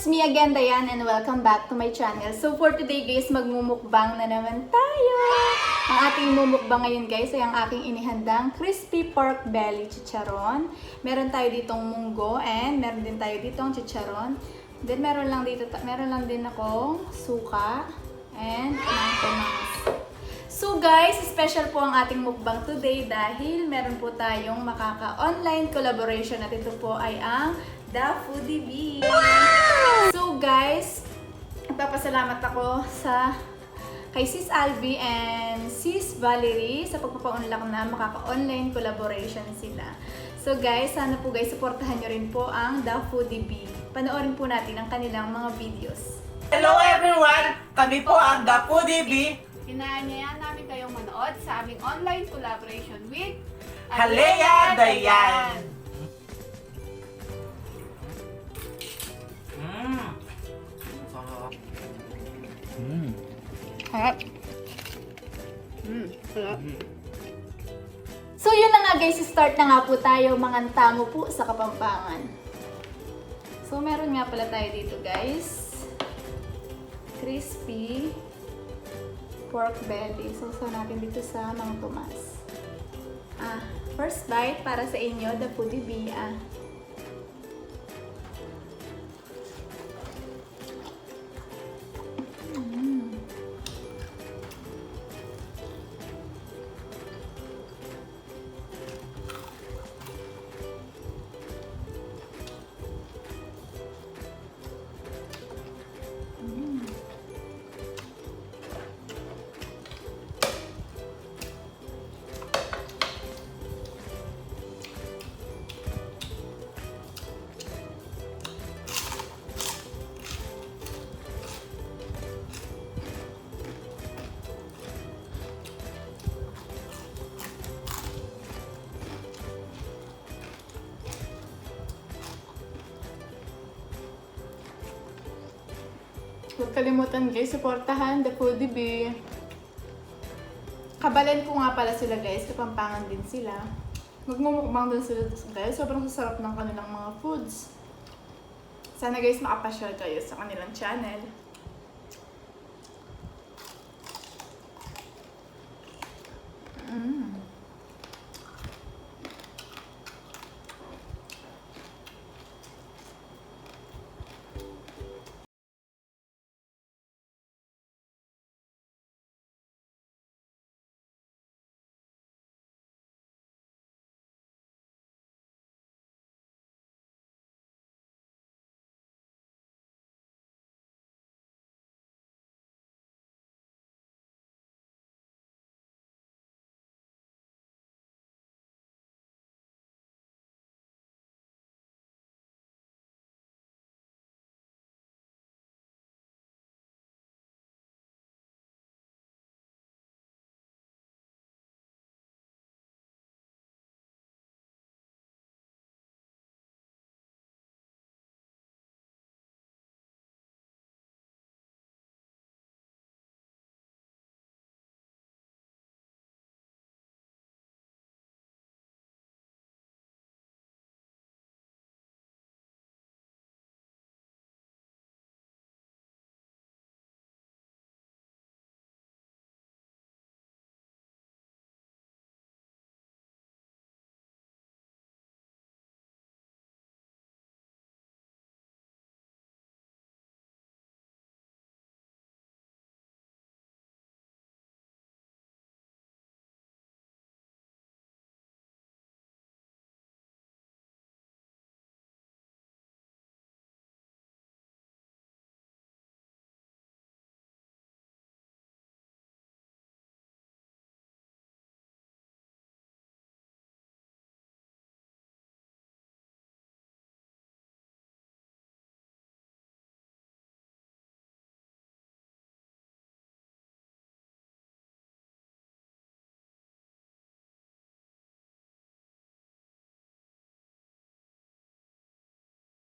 Me again, Dayan, and welcome back to my channel. So for today guys, magmumukbang na naman tayo. Ang ating mumukbang ngayon guys ay ang aking inihandang crispy pork belly chicharon. Meron tayo ditong munggo and meron din tayo ditong chicharon. Then meron lang din akong suka and tomas. So guys, special po ang ating mukbang today dahil meron po tayong makaka-online collaboration at ito po ay ang The Foodie Bee. So guys, nagpapasalamat ako kay Sis Alvi and Sis Valerie sa pagpapaunlak na makaka-online collaboration sila. So guys, sana po guys, supportahan nyo rin po ang The Foodie Bee. Panoorin po natin ang kanilang mga videos. Hello everyone! Kami po ang The Foodie Bee. Inaanyayahan namin kayong manood sa aming online collaboration with Halea Dayan! Harap. So yun na nga guys, start na nga po tayo manganta mo po sa Kapampangan. So meron nga pala tayo dito guys. Crispy pork belly. So natin dito sa Mang Tomas. First bite para sa inyo, The Foodie Bee. Huwag kalimutan guys, supportahan The Foodie Bee. Kabalan ko nga pala sila guys, Kapampangan din sila. Magmumukbang din sila guys, sobrang sasarap ng kanilang mga foods. Sana guys makapasyal kayo sa kanilang channel.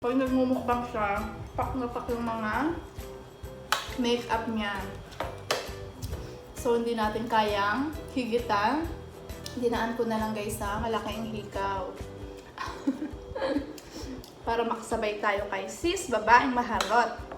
Pag nagmumukbang siya, pak na pak yung mga makeup niya. So, hindi natin kayang higitan. Dinaan ko na lang guys sa malaking hikaw. Para makasabay tayo kay sis, babaeng maharot.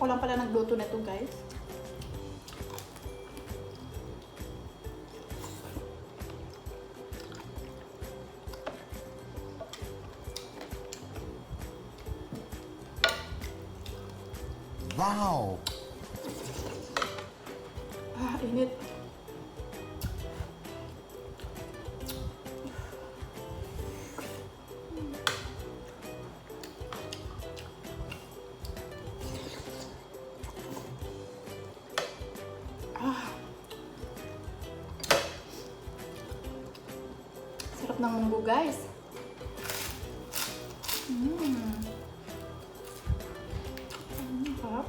Ako lang pala nagluto na ito guys. Wow! Init. Sarap ng munggo guys. Sarap.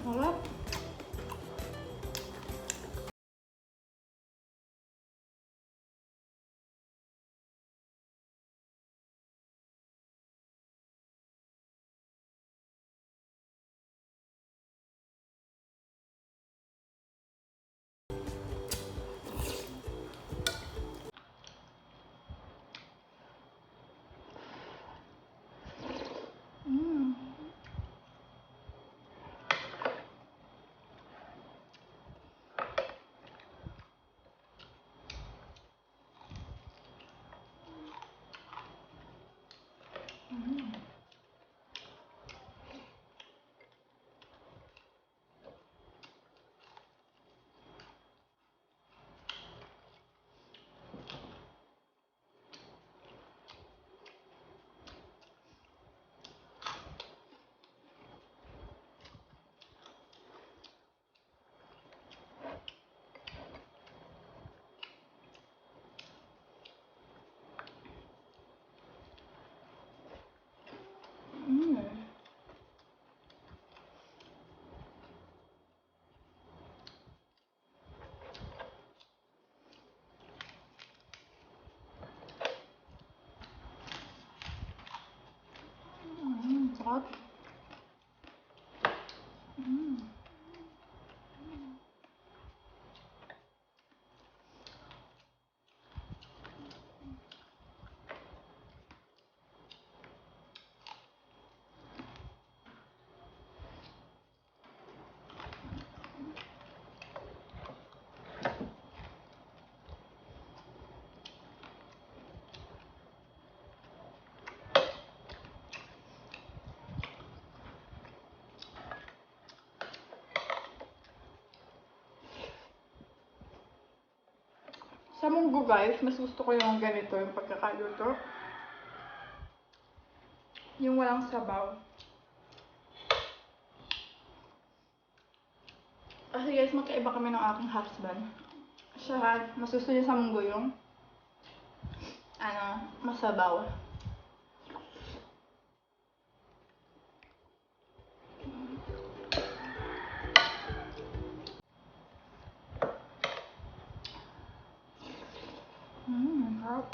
Sarap. Sarap. Sa munggo guys, mas gusto ko yung ganito, yung pagkakaluto. Yung walang sabaw. Kasi guys, magkaiba kami ng aking husband. Siya, mas gusto niya sa munggo yung masabaw. Sarap.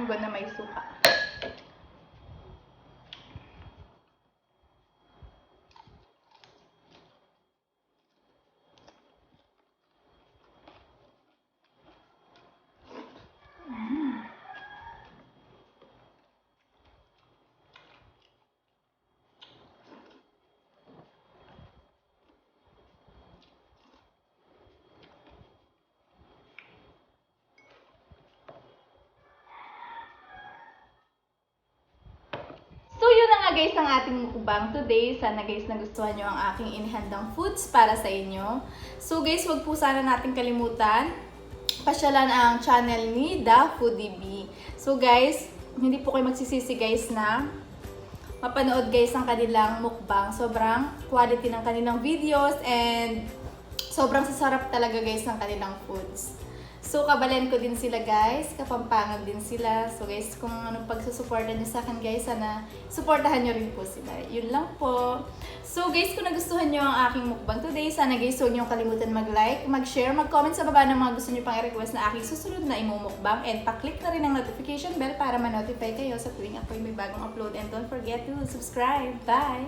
munggo na may suka. So yun na nga guys ang ating mukbang today. Sana guys nagustuhan nyo ang aking inihandang foods para sa inyo. So guys, wag po sana natin kalimutan pasyalan ang channel ni The Foodie Bee. So guys, hindi po kayo magsisisi guys na mapanood guys ang kanilang mukbang. Sobrang quality ng kanilang videos and sobrang sasarap talaga guys ng kanilang foods. So, kabalen ko din sila guys, kapampangag din sila. So guys, kung anong pagsusuporta nyo sa akin guys, sana supportahan nyo rin po sila. Yun lang po. So guys, kung nagustuhan nyo ang aking mukbang today, sana guys, huwag nyo kalimutan mag-like, mag-share, mag-comment sa baba ng mga gusto nyo pang i-request na aking susunod na imumukbang. And pa-click na rin ang notification bell para ma-notify kayo sa tuwing ako'y may bagong upload. And don't forget to subscribe. Bye!